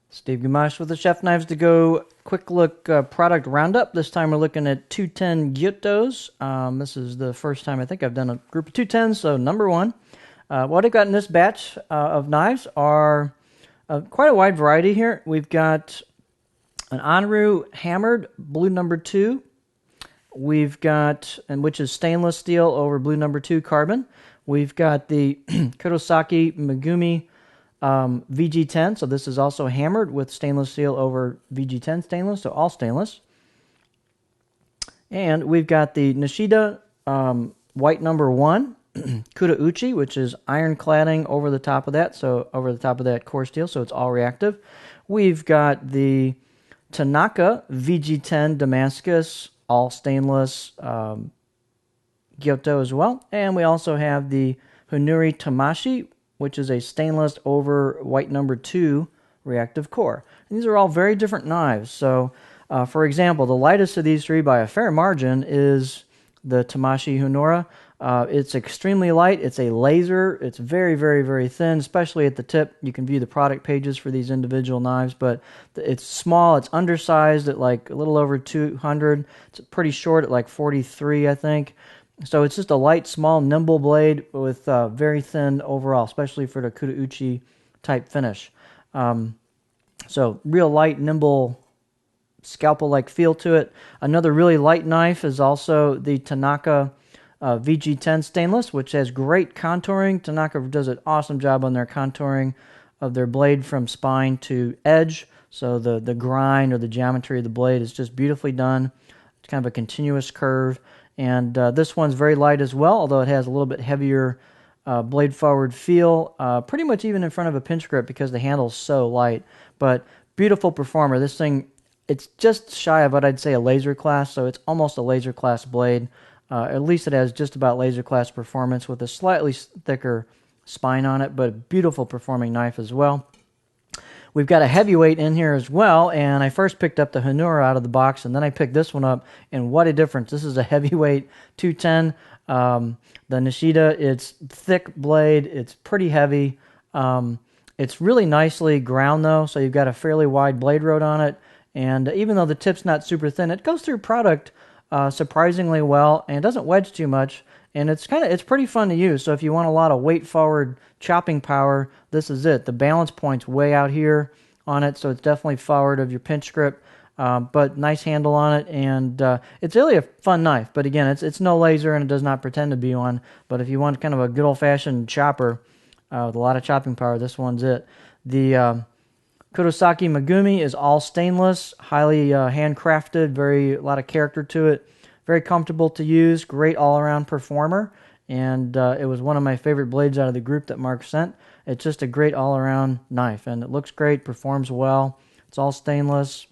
Steve Gamache with the Chef Knives to Go quick look product roundup. This time we're looking at 210 Gyutos. This is the first time I think I've done a group of 210s, so number one. What I've got in this batch of knives are quite a wide variety here. We've got an Onru hammered blue number 2. We've got, and which is stainless steel over blue number 2 carbon. We've got the Kotosaki Megumi VG10, so this is also hammered with stainless steel over VG10 stainless, so all stainless. And we've got the Nishida white number 1 Kudauchi, which is iron cladding over the top of that, so over the top of that core steel, so it's all reactive. We've got the Tanaka VG10 Damascus, all stainless Gyuto as well. And we also have the Hunuri Tamashi, which is a stainless over white number 2 reactive core. And these are all very different knives. So, for example, the lightest of these three by a fair margin is the Tamashi Hunura. It's extremely light. It's a laser. It's very, very, very thin, especially at the tip. You can view the product pages for these individual knives, but it's small. It's undersized at like a little over 200. It's pretty short at like 43, I think. So it's just a light, small, nimble blade with very thin overall, especially for the Kudauchi type finish. So real light, nimble, scalpel-like feel to it. Another really light knife is also the Tanaka VG10 stainless, which has great contouring. Tanaka does an awesome job on their contouring of their blade from spine to edge. So the grind or the geometry of the blade is just beautifully done. It's kind of a continuous curve. And this one's very light as well, although it has a little bit heavier blade forward feel, pretty much even in front of a pinch grip because the handle's so light. But beautiful performer. This thing, it's just shy of what I'd say a laser class, so it's almost a laser class blade. At least it has just about laser class performance with a slightly thicker spine on it, but beautiful performing knife as well. We've got a heavyweight in here as well, and I first picked up the Hunura out of the box, and then I picked this one up, and what a difference. This is a heavyweight 210. The Nishida, it's thick blade, it's pretty heavy. It's really nicely ground, though, so you've got a fairly wide blade road on it, and even though the tip's not super thin, it goes through product surprisingly well, and it doesn't wedge too much, and it's pretty fun to use. So if you want a lot of weight forward chopping power, this is it. The balance point's way out here on it, so it's definitely forward of your pinch grip, but nice handle on it, and it's really a fun knife. But again, it's no laser, and it does not pretend to be one. But if you want kind of a good old-fashioned chopper with a lot of chopping power, this one's it. The Kotosaki Megumi is all stainless, highly handcrafted, a lot of character to it, very comfortable to use, great all-around performer, and it was one of my favorite blades out of the group that Mark sent. It's just a great all-around knife, and it looks great, performs well. It's all stainless,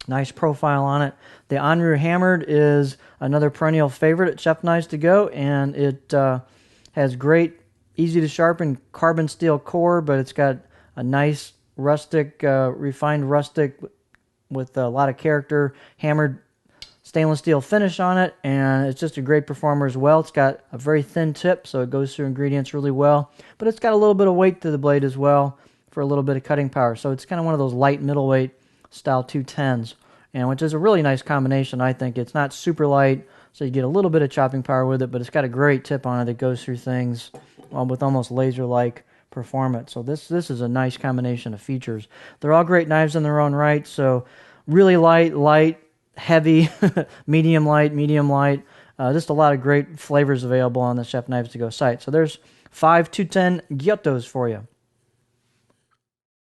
nice profile on it. The Onru Hammered is another perennial favorite at Chef Knives to Go, and it has great, easy-to-sharpen carbon steel core, but it's got a nice rustic, refined rustic with a lot of character, hammered stainless steel finish on it, and it's just a great performer as well. It's got a very thin tip, so it goes through ingredients really well, but it's got a little bit of weight to the blade as well for a little bit of cutting power. So it's kind of one of those light middleweight style 210s, and which is a really nice combination, I think. It's not super light, so you get a little bit of chopping power with it, but it's got a great tip on it that goes through things with almost laser-like performance. So this is a nice combination of features. They're all great knives in their own right, so really light, heavy, medium light, just a lot of great flavors available on the Chef Knives to Go site. So there's 5 210 Gyutos for you.